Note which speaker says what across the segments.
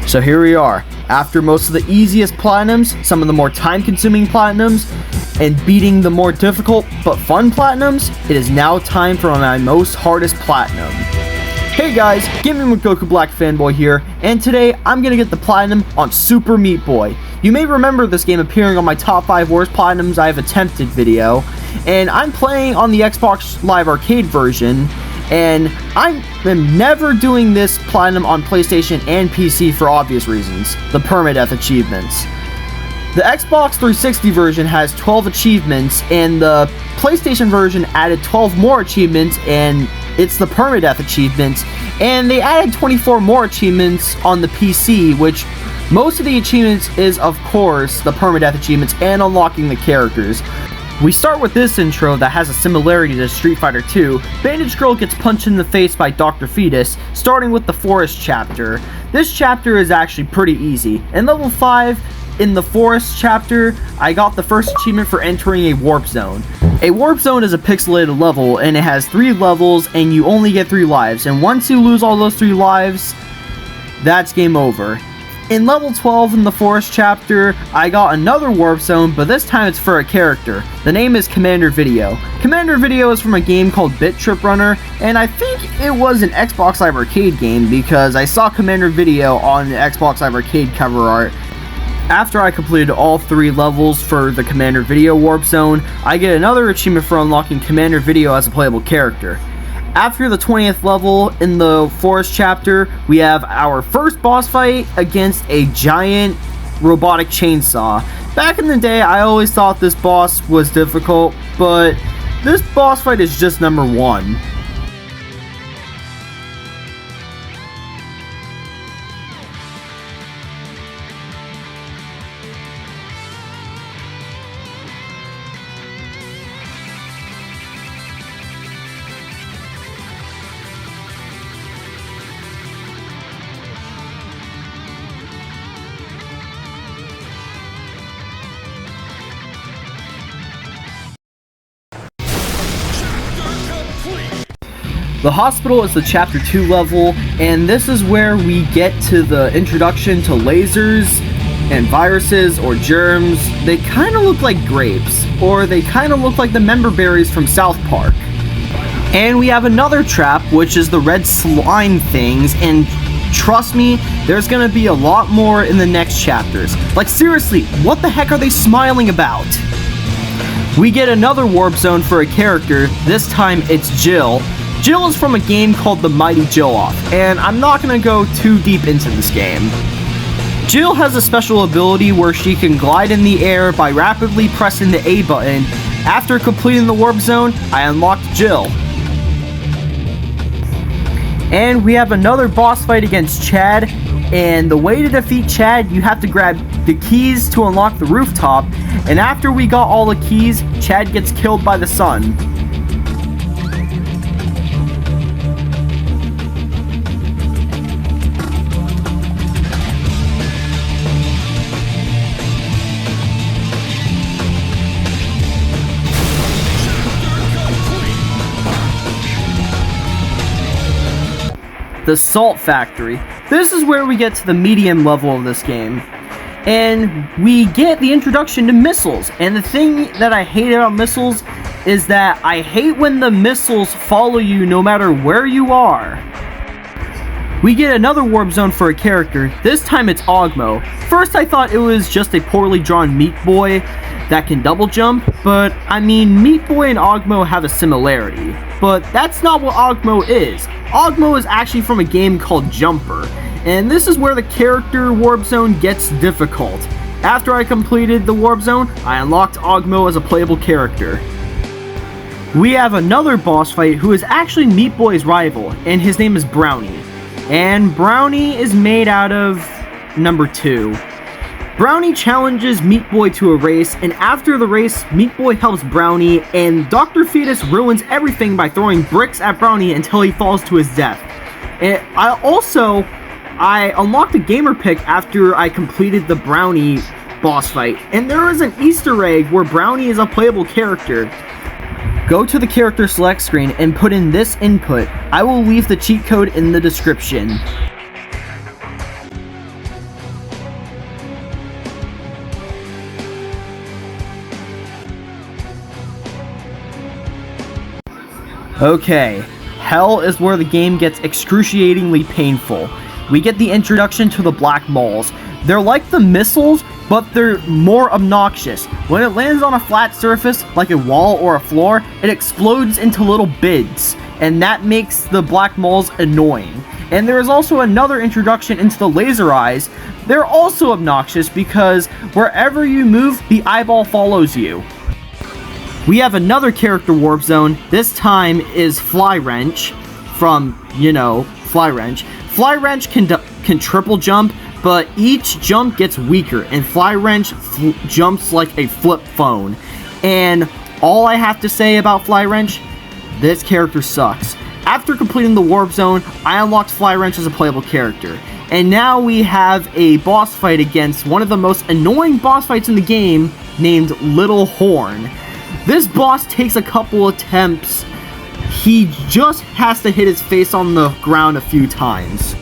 Speaker 1: So here we are, after most of the easiest platinums, some of the more time-consuming platinums, and beating the more difficult but fun platinums, it is now time for my most hardest platinum. Hey guys, Gaming with Goku Black Fanboy here, and today I'm gonna get the platinum on Super Meat Boy. You may remember this game appearing on my top 5 worst platinums I have attempted video, and I'm playing on the Xbox Live Arcade version, and I am never doing this platinum on PlayStation and PC for obvious reasons, the permadeath achievements. The Xbox 360 version has 12 achievements, and the PlayStation version added 12 more achievements, and it's the permadeath achievements, and they added 24 more achievements on the PC, which most of the achievements is, of course, the permadeath achievements and unlocking the characters. We start with this intro that has a similarity to Street Fighter 2. Bandage Girl gets punched in the face by Dr. Fetus, starting with the Forest chapter. This chapter is actually pretty easy. In level 5, in the Forest chapter, I got the first achievement for entering a warp zone. A warp zone is a pixelated level, and it has 3 levels, and you only get 3 lives. And once you lose all those 3 lives, that's game over. In level 12 in the Forest chapter, I got another warp zone, but this time it's for a character. The name is Commander Video. Commander Video is from a game called Bit Trip Runner, and I think it was an Xbox Live Arcade game because I saw Commander Video on the Xbox Live Arcade cover art. After I completed all 3 levels for the Commander Video warp zone, I get another achievement for unlocking Commander Video as a playable character. After the 20th level in the Forest chapter, we have our first boss fight against a giant robotic chainsaw. Back in the day, I always thought this boss was difficult, but this boss fight is just number 1. The hospital is the chapter 2 level, and this is where we get to the introduction to lasers and viruses or germs. They kind of look like grapes, or they kind of look like the member berries from South Park. And we have another trap, which is the red slime things, and trust me, there's gonna be a lot more in the next chapters. Like seriously, what the heck are they smiling about? We get another warp zone for a character, this time it's Jill. Jill is from a game called The Mighty Jill-Off, and I'm not going to go too deep into this game. Jill has a special ability where she can glide in the air by rapidly pressing the A button. After completing the warp zone, I unlocked Jill. And we have another boss fight against Chad, and the way to defeat Chad, you have to grab the keys to unlock the rooftop, and after we got all the keys, Chad gets killed by the sun. The Salt Factory. This is where we get to the medium level of this game. And we get the introduction to missiles. And the thing that I hate about missiles is that I hate when the missiles follow you no matter where you are. We get another warp zone for a character. This time it's Ogmo. First I thought it was just a poorly drawn Meat Boy that can double jump, but I mean Meat Boy and Ogmo have a similarity. But that's not what Ogmo is. Ogmo is actually from a game called Jumper, and this is where the character warp zone gets difficult. After I completed the warp zone, I unlocked Ogmo as a playable character. We have another boss fight who is actually Meat Boy's rival, and his name is Brownie. And Brownie is made out of number 2. Brownie challenges Meat Boy to a race, and after the race, Meat Boy helps Brownie, and Dr. Fetus ruins everything by throwing bricks at Brownie until he falls to his death. And I unlocked a gamer pick after I completed the Brownie boss fight, and there is an Easter egg where Brownie is a playable character. Go to the character select screen and put in this input. I will leave the cheat code in the description. Okay, hell is where the game gets excruciatingly painful. We get the introduction to the black moles. They're like the missiles, but they're more obnoxious. When it lands on a flat surface, like a wall or a floor, it explodes into little bits, and that makes the black moles annoying. And there is also another introduction into the laser eyes. They're also obnoxious because wherever you move, the eyeball follows you. We have another character warp zone. This time is Fly Wrench from, Fly Wrench. Fly Wrench can triple jump, but each jump gets weaker, and Fly Wrench jumps like a flip phone. And all I have to say about Fly Wrench, this character sucks. After completing the warp zone, I unlocked Fly Wrench as a playable character. And now we have a boss fight against one of the most annoying boss fights in the game, named Little Horn. This boss takes a couple attempts. He just has to hit his face on the ground a few times.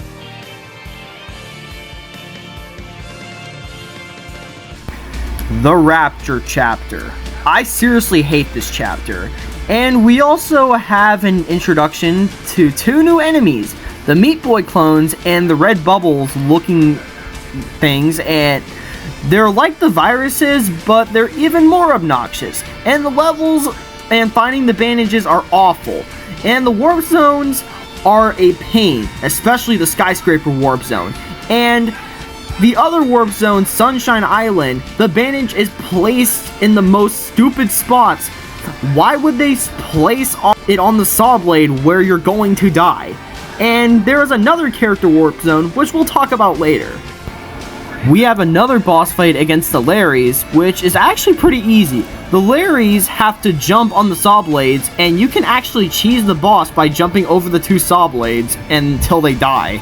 Speaker 1: The Rapture chapter. I seriously hate this chapter. And we also have an introduction to two new enemies, the Meat Boy clones and the red bubbles looking things, and they're like the viruses, but they're even more obnoxious. And the levels and finding the bandages are awful. And the warp zones are a pain, especially the skyscraper warp zone. And the other warp zone, Sunshine Island, the bandage is placed in the most stupid spots. Why would they place it on the saw blade where you're going to die? And there is another character warp zone, which we'll talk about later. We have another boss fight against the Larrys, which is actually pretty easy. The Larrys have to jump on the saw blades, and you can actually cheese the boss by jumping over the two saw blades until they die.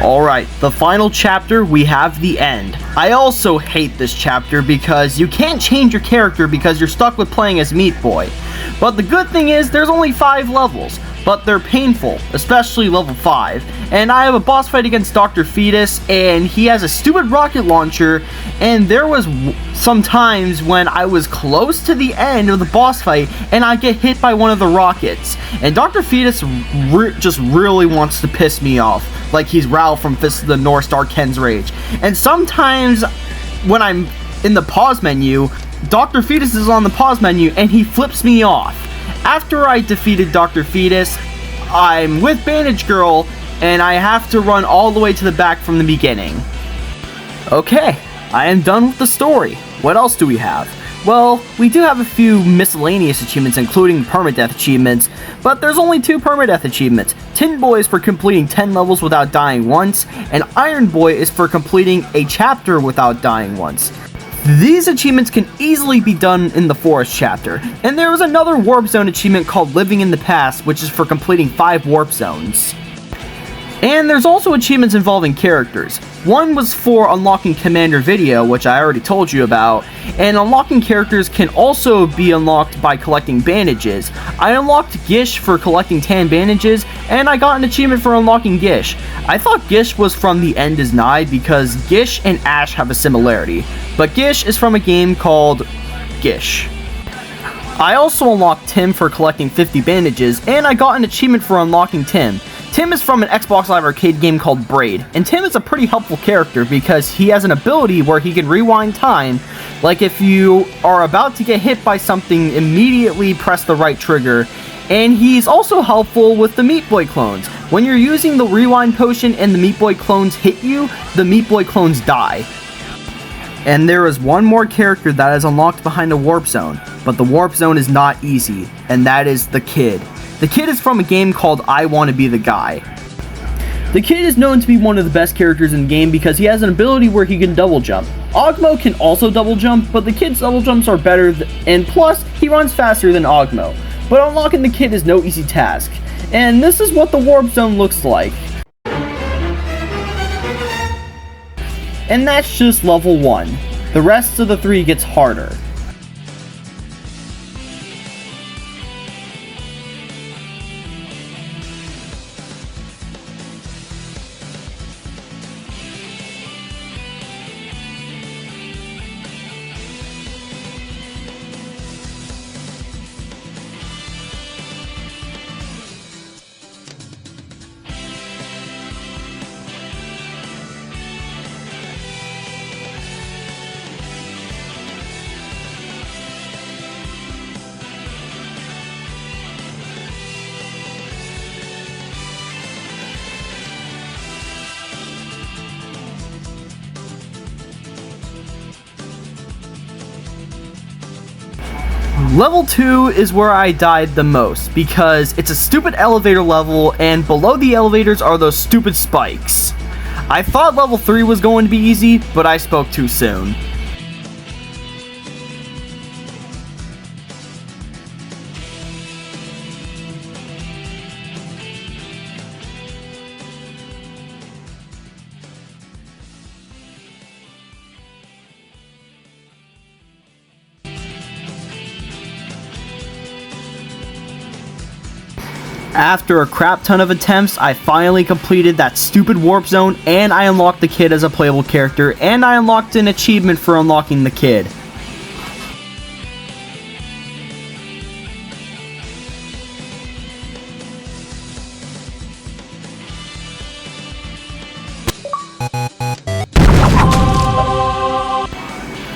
Speaker 1: Alright, the final chapter, we have the end. I also hate this chapter because you can't change your character because you're stuck with playing as Meat Boy. But the good thing is, there's only 5 levels, but they're painful, especially level 5. And I have a boss fight against Dr. Fetus, and he has a stupid rocket launcher, and there was some times when I was close to the end of the boss fight, and I get hit by one of the rockets. And Dr. Fetus just really wants to piss me off, like he's Ralph from Fist of the North Star Ken's Rage. And sometimes, when I'm in the pause menu, Dr. Fetus is on the pause menu, and he flips me off. After I defeated Dr. Fetus, I'm with Bandage Girl, and I have to run all the way to the back from the beginning. Okay, I am done with the story. What else do we have? Well, we do have a few miscellaneous achievements, including permadeath achievements, but there's only 2 permadeath achievements. Tin Boy is for completing 10 levels without dying once, and Iron Boy is for completing a chapter without dying once. These achievements can easily be done in the Forest chapter, and there is another Warp Zone achievement called Living in the Past, which is for completing 5 Warp Zones. And there's also achievements involving characters. One was for unlocking Commander Video, which I already told you about, and unlocking characters can also be unlocked by collecting bandages. I unlocked Gish for collecting 10 bandages, and I got an achievement for unlocking Gish. I thought Gish was from The End Is Nigh because Gish and Ash have a similarity, but Gish is from a game called Gish. I also unlocked Tim for collecting 50 bandages, and I got an achievement for unlocking Tim. Tim is from an Xbox Live Arcade game called Braid, and Tim is a pretty helpful character because he has an ability where he can rewind time, like if you are about to get hit by something, immediately press the right trigger, and he's also helpful with the Meat Boy clones. When you're using the rewind potion and the Meat Boy clones hit you, the Meat Boy clones die. And there is one more character that is unlocked behind the Warp Zone, but the Warp Zone is not easy, and that is the Kid. The Kid is from a game called I Wanna Be the Guy. The kid is known to be one of the best characters in the game because he has an ability where he can double jump. Ogmo can also double jump, but the kid's double jumps are better and plus, he runs faster than Ogmo. But unlocking the kid is no easy task. And this is what the warp zone looks like. And that's just level 1. The rest of the 3 gets harder. Level 2 is where I died the most because it's a stupid elevator level and below the elevators are those stupid spikes. I thought level 3 was going to be easy, but I spoke too soon. After a crap ton of attempts, I finally completed that stupid warp zone, and I unlocked the kid as a playable character, and I unlocked an achievement for unlocking the kid.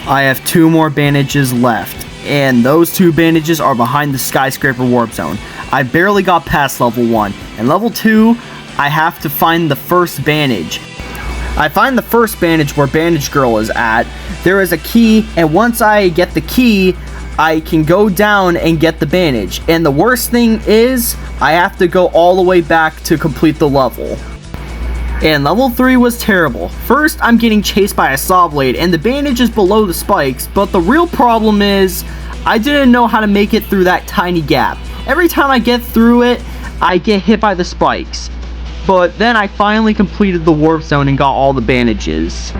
Speaker 1: I have 2 more bandages left, and those 2 bandages are behind the skyscraper warp zone. I barely got past level 1, and level 2, I have to find the first bandage. I find the first bandage where Bandage Girl is at. There is a key, and once I get the key, I can go down and get the bandage. And the worst thing is, I have to go all the way back to complete the level. And level 3 was terrible. First, I'm getting chased by a saw blade, and the bandage is below the spikes, but the real problem is, I didn't know how to make it through that tiny gap. Every time I get through it, I get hit by the spikes. But then I finally completed the warp zone and got all the bandages.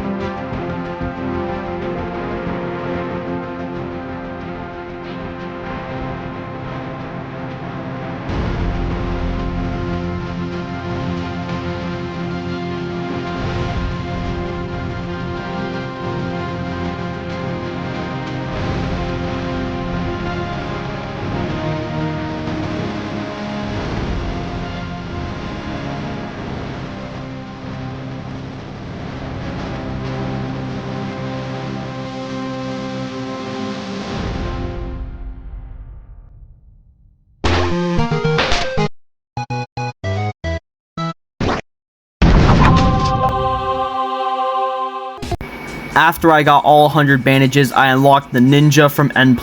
Speaker 1: After I got all 100 bandages, I unlocked the Ninja from N+,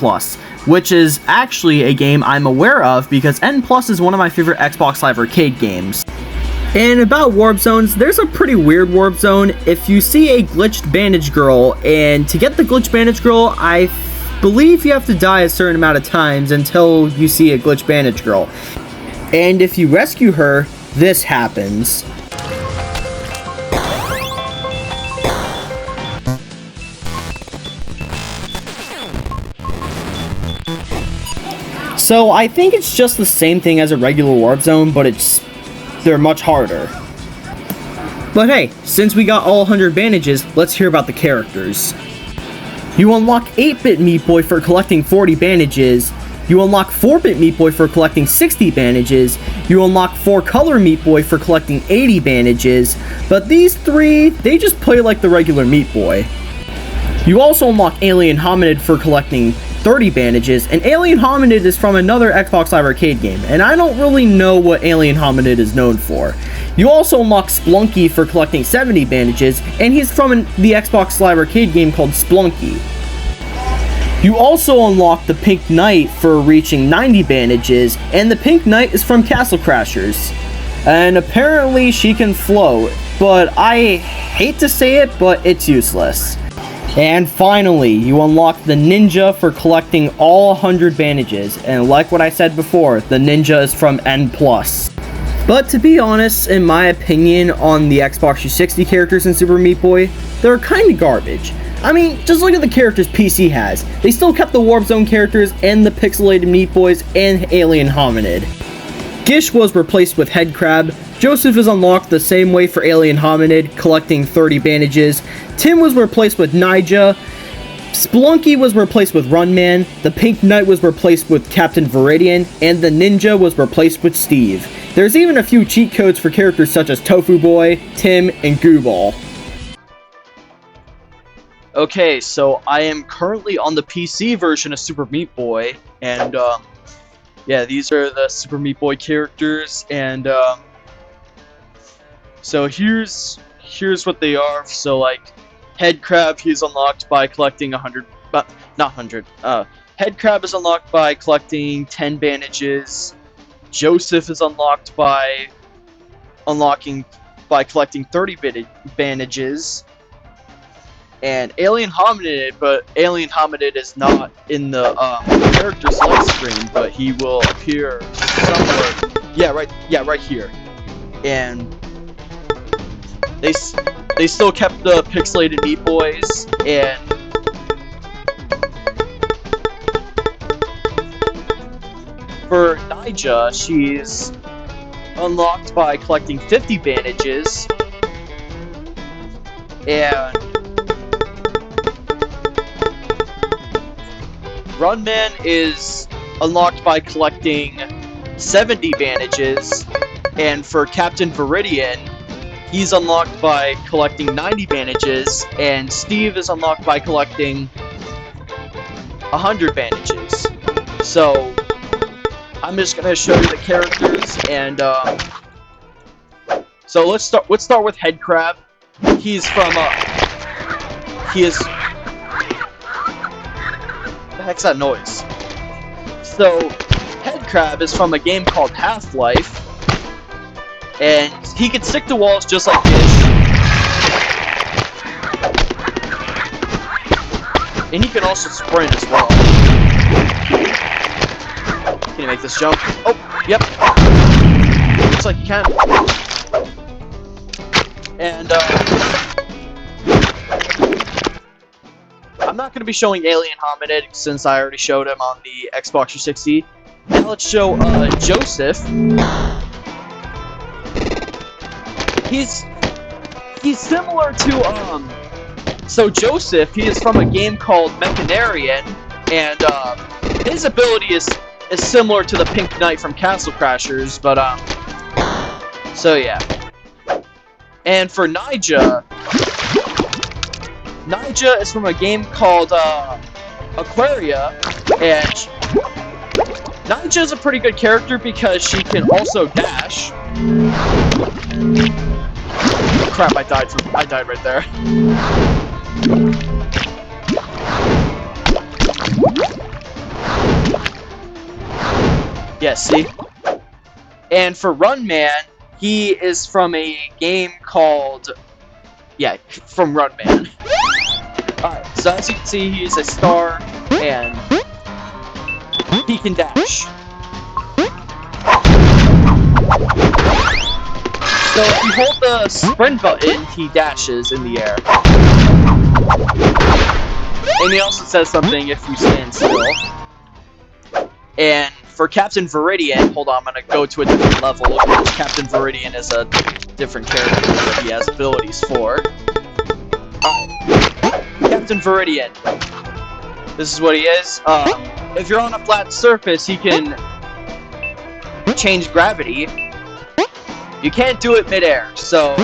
Speaker 1: which is actually a game I'm aware of because N+ is one of my favorite Xbox Live Arcade games. And about warp zones, there's a pretty weird warp zone. If you see a glitched Bandage Girl, and to get the glitched Bandage Girl, I believe you have to die a certain amount of times until you see a glitched Bandage Girl. And if you rescue her, this happens. So I think it's just the same thing as a regular warp zone, but they're much harder. But hey, since we got all 100 bandages, let's hear about the characters. You unlock 8-bit Meat Boy for collecting 40 bandages. You unlock 4-bit Meat Boy for collecting 60 bandages. You unlock 4-color Meat Boy for collecting 80 bandages. But these 3, they just play like the regular Meat Boy. You also unlock Alien Hominid for collecting 30 bandages, and Alien Hominid is from another Xbox Live Arcade game, and I don't really know what Alien Hominid is known for. You also unlock Splunky for collecting 70 bandages, and he's from the Xbox Live Arcade game called Splunky. You also unlock the Pink Knight for reaching 90 bandages, and the Pink Knight is from Castle Crashers. And apparently she can float, but I hate to say it, but it's useless. And finally, you unlock the ninja for collecting all 100 bandages, and like what I said before, the ninja is from N+. But to be honest, in my opinion on the Xbox 360 characters in Super Meat Boy, they're kinda garbage. I mean, just look at the characters PC has. They still kept the Warp Zone characters and the pixelated Meat Boys and Alien Hominid. Gish was replaced with Headcrab, Joseph is unlocked the same way for Alien Hominid, collecting 30 bandages, Tim was replaced with Nija, Spelunky was replaced with Runman, the Pink Knight was replaced with Captain Viridian, and the Ninja was replaced with Steve. There's even a few cheat codes for characters such as Tofu Boy, Tim, and GOOBALL.
Speaker 2: Okay, so I am currently on the PC version of Super Meat Boy, and yeah, these are the Super Meat Boy characters, and so here's what they are. So like Headcrab, he's unlocked by collecting 100, not 100. Headcrab is unlocked by collecting 10 bandages. Joseph is unlocked by collecting 30 bandages. And Alien Hominid, but Alien Hominid is not in the character select screen, but he will appear somewhere. Yeah, right here. And they still kept the pixelated Meat Boys, and for Nija, she's unlocked by collecting 50 bandages, and Runman is unlocked by collecting 70 bandages, and for Captain Viridian, he's unlocked by collecting 90 bandages, and Steve is unlocked by collecting 100 bandages. So, I'm just gonna show you the characters, and so let's start with Headcrab. He's from the heck's that noise? So, Headcrab is from a game called Half-Life, and he can stick to walls just like this. And he can also sprint as well. Can you make this jump? Oh, yep. Looks like you can. And, I'm not going to be showing Alien Hominid since I already showed him on the Xbox 360. Now let's show Joseph. He's similar to so Joseph, he is from a game called Mechanarian, and his ability is similar to the Pink Knight from Castle Crashers, but so yeah. And for Nija is from a game called Aquaria, and Nija is a pretty good character because she can also dash. Crap, I died right there. Yeah, see? And for Runman, he is from a game called... yeah, from Runman. Alright, so as you can see, he's a star, and he can dash. So if you hold the sprint button, he dashes in the air. And he also says something if you stand still. And for Captain Viridian, hold on, I'm gonna go to a different level, because Captain Viridian is a different character that he has abilities for. Captain Viridian. This is what he is. If you're on a flat surface, he can change gravity. You can't do it midair, so...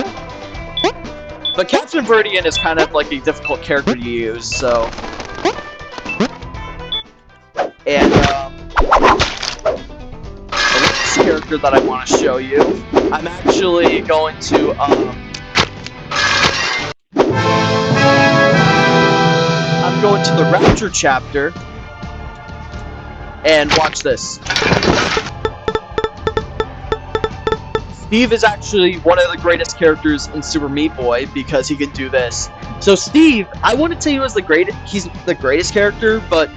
Speaker 2: But Captain Viridian is kind of like a difficult character to use, so... And, the next character that I want to show you, I'm actually going to, I'm going to the Rapture chapter, and watch this. Steve is actually one of the greatest characters in Super Meat Boy because he can do this. So Steve, I wouldn't say he's the greatest character, but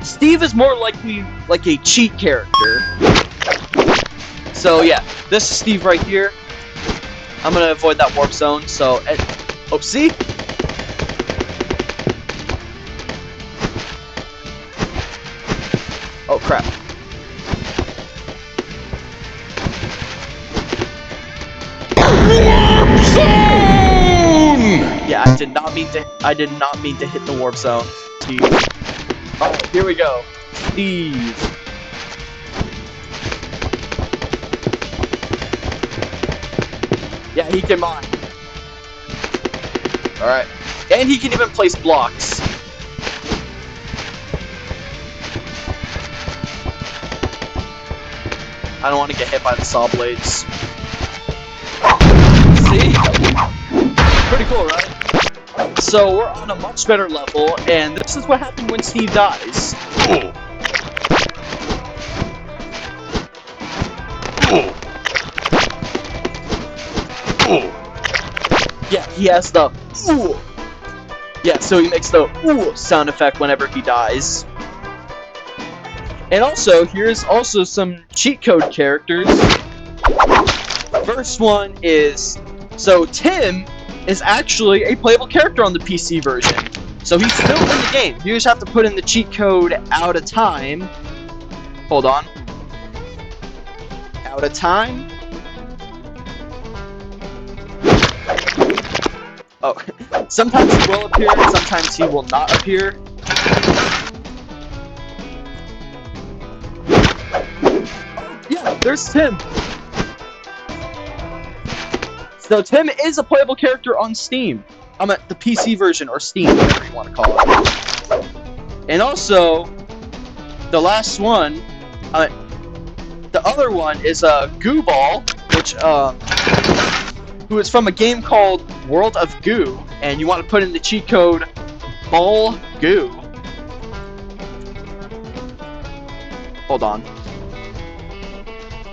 Speaker 2: Steve is more likely like a cheat character. So yeah, this is Steve right here. I'm gonna avoid that warp zone. So, oh, see? Oh crap!
Speaker 3: Warp zone!
Speaker 2: Yeah, I did not mean to hit the warp zone. Steve. Alright, here we go. Steve. Yeah, he can mine. Alright. And he can even place blocks. I don't want to get hit by the saw blades. See? Pretty cool, right? So we're on a much better level, and this is what happened when Steve dies. Yeah, he has the ooh. Yeah, so he makes the ooh sound effect whenever he dies. And also, here's also some cheat code characters. First one is, so Tim is actually a playable character on the PC version. So he's still in the game. You just have to put in the cheat code out of time. Hold on. Out of time. Oh, sometimes he will appear, sometimes he will not appear. Yeah, there's Tim. So Tim is a playable character on Steam. I'm at the PC version, or Steam, whatever you want to call it. And also, the last one, the other one is GOOBALL, which who is from a game called World of Goo, and you want to put in the cheat code BALLGOO. Hold on.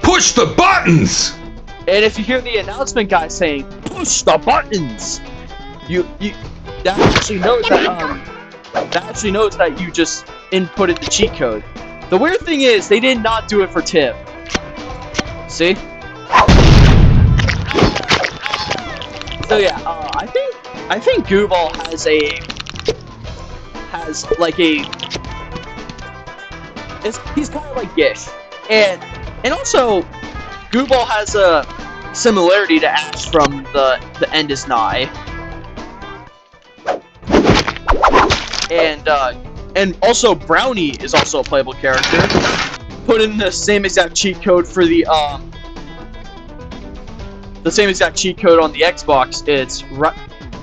Speaker 3: Push the buttons!
Speaker 2: And if you hear the announcement guy saying "push the buttons," that actually knows that you just inputted the cheat code. The weird thing is they did not do it for Tim. See? So yeah, I think GOOBALL he's kind of like Gish, and also GOOBALL has a similarity to Ash from the End Is Nigh, and also Brownie is also a playable character. Put in the same exact cheat code for the same exact cheat code on the Xbox. It's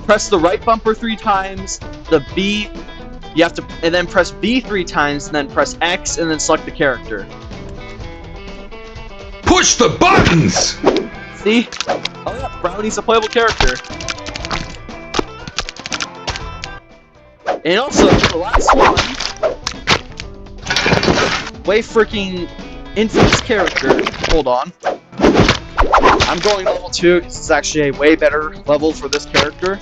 Speaker 2: press the right bumper 3 times, the B, you have to, and then press B 3 times, and then press X, and then select the character.
Speaker 3: Push the buttons!
Speaker 2: See? Oh yeah, Brownie's a playable character. And also, the last one, way freaking infamous character. Hold on. I'm going level 2 because it's actually a way better level for this character.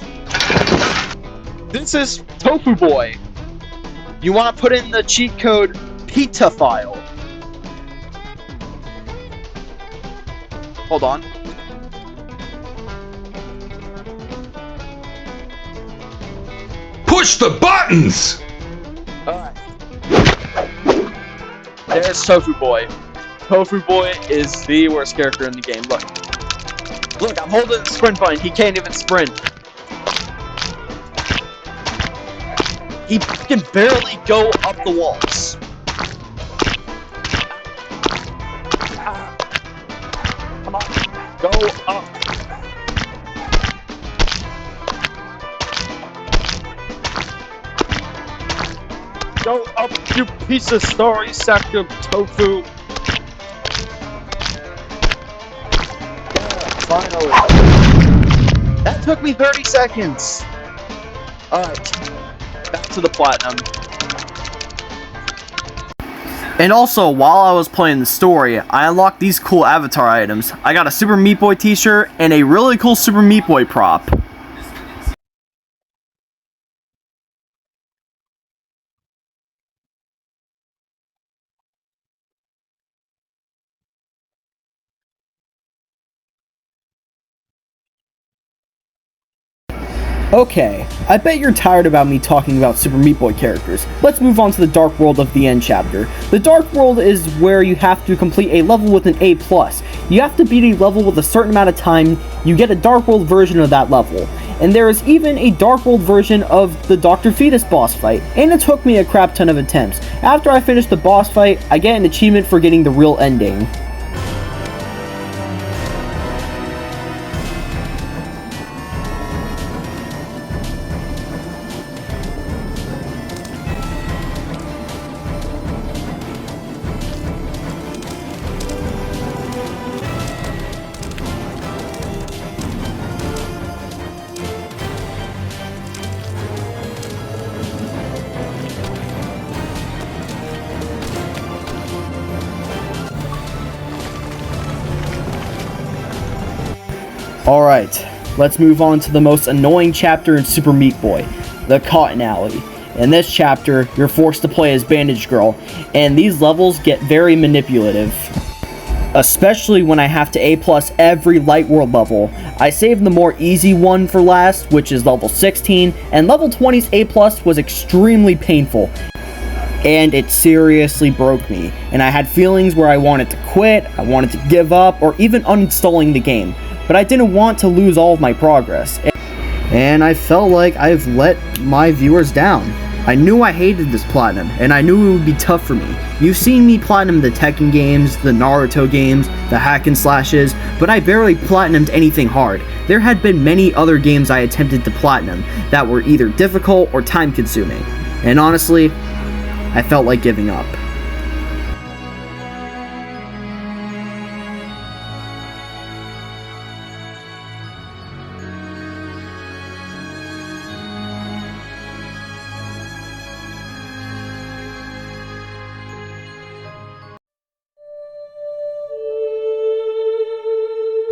Speaker 2: This is TOFU Boy. You want to put in the cheat code PETAPHILE. Hold on.
Speaker 3: Push the buttons!
Speaker 2: Alright. There's TOFU Boy. TOFU Boy is the worst character in the game. Look. Look, I'm holding the sprint button. He can't even sprint. He can barely go up the walls. Come on. Go up. Go up, you piece of sorry sack of tofu. Yeah, finally. That took me 30 seconds. Alright. Back to the platinum.
Speaker 1: And also, while I was playing the story, I unlocked these cool avatar items. I got a Super Meat Boy t-shirt and a really cool Super Meat Boy prop. Okay, I bet you're tired about me talking about Super Meat Boy characters. Let's move on to the Dark World of the End chapter. The Dark World is where you have to complete a level with an A+. You have to beat a level with a certain amount of time, you get a Dark World version of that level. And there is even a Dark World version of the Dr. Fetus boss fight, and it took me a crap ton of attempts. After I finish the boss fight, I get an achievement for getting the real ending. Alright, let's move on to the most annoying chapter in Super Meat Boy, the Cotton Alley. In this chapter, you're forced to play as Bandage Girl, and these levels get very manipulative. Especially when I have to A+ every Light World level. I saved the more easy one for last, which is level 16, and level 20's A+ was extremely painful. And it seriously broke me, and I had feelings where I wanted to quit, I wanted to give up, or even uninstalling the game. But I didn't want to lose all of my progress, and I felt like I've let my viewers down. I knew I hated this platinum, and I knew it would be tough for me. You've seen me platinum the Tekken games, the Naruto games, the hack and slashes, but I barely platinumed anything hard. There had been many other games I attempted to platinum that were either difficult or time consuming, and honestly, I felt like giving up.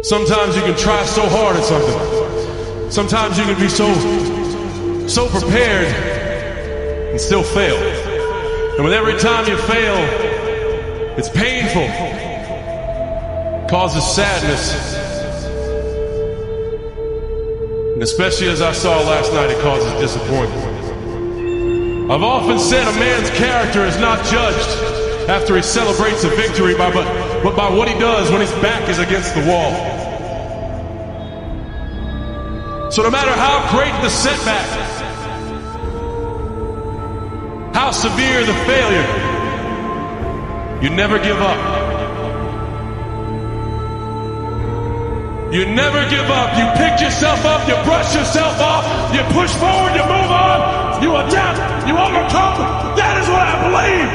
Speaker 4: Sometimes you can try so hard at something. Sometimes you can be so prepared and still fail. And with every time you fail, it's painful. It causes sadness. And especially as I saw last night, it causes disappointment. I've often said a man's character is not judged after he celebrates a victory but by what he does when his back is against the wall. So no matter how great the setback, how severe the failure, you never give up. You never give up. You pick yourself up, you brush yourself off, you push forward, you move on, you adapt, you overcome. That is what I believe.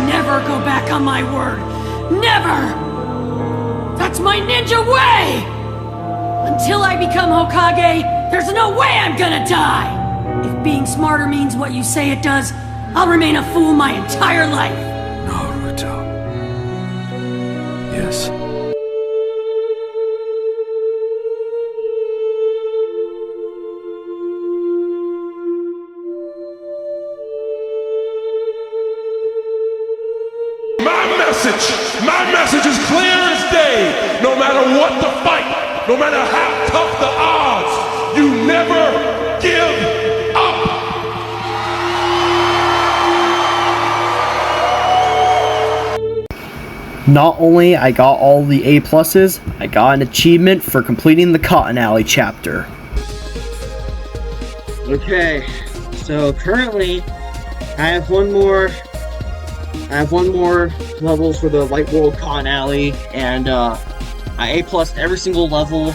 Speaker 5: Never go back on my word. Never! That's my ninja way! Until I become Hokage, there's no way I'm gonna die! If being smarter means what you say it does, I'll remain a fool my entire life!
Speaker 6: Naruto. Yes.
Speaker 4: My message is clear as day. No matter what the fight, no matter how tough the odds, you never give up.
Speaker 1: Not only I got all the A+, I got an achievement for completing the Cotton Alley chapter.
Speaker 7: Okay, so currently I have one more level for the Light World Cotton Alley, and I A+ every single level,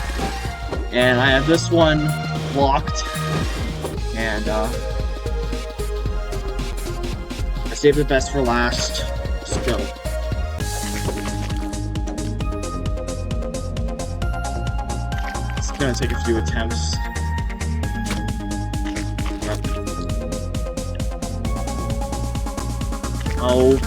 Speaker 7: and I have this one locked, and I saved the best for last. Let's go. It's gonna take a few attempts. Oh.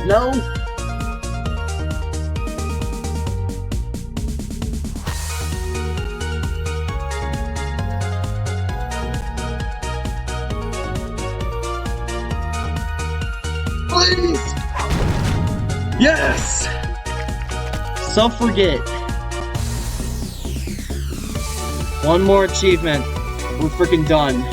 Speaker 7: No. Please. Yes. Self-forget. One more achievement. We're freaking done.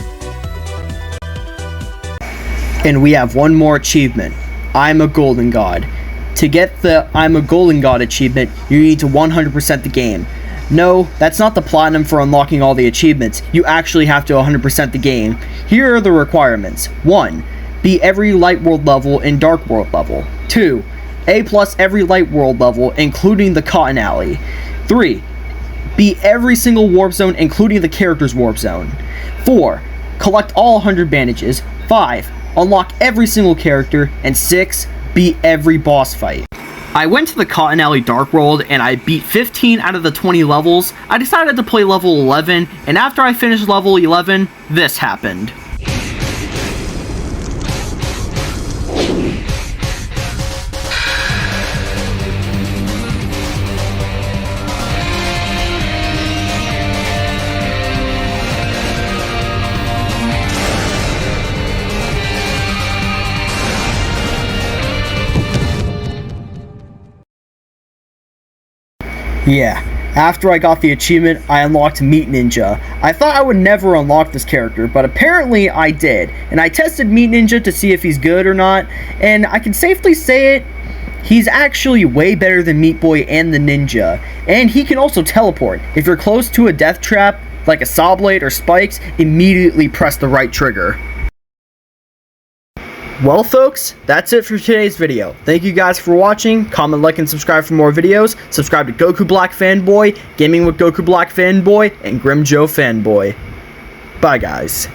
Speaker 1: And we have one more achievement. I'm a Golden God. To get the I'm a Golden God achievement, you need to 100% the game. No, that's not the platinum for unlocking all the achievements. You actually have to 100% the game. Here are the requirements. 1. Beat every Light World level and Dark World level. 2. A+ every Light World level, including the Cotton Alley. 3. Beat every single Warp Zone, including the character's Warp Zone. 4. Collect all 100 bandages. 5. Unlock every single character. And 6. Beat every boss fight. I went to the Cotton Alley Dark World and I beat 15 out of the 20 levels. I decided to play level 11, and after I finished level 11, this happened. Yeah, after I got the achievement, I unlocked Meat Ninja. I thought I would never unlock this character, but apparently I did. And I tested Meat Ninja to see if he's good or not, and I can safely say it, he's actually way better than Meat Boy and the Ninja. And he can also teleport. If you're close to a death trap, like a saw blade or spikes, immediately press the right trigger. Well folks, that's it for today's video. Thank you guys for watching. Comment, like, and subscribe for more videos. Subscribe to Goku Black Fanboy, Gaming with Goku Black Fanboy, and Grim Joe Fanboy. Bye guys.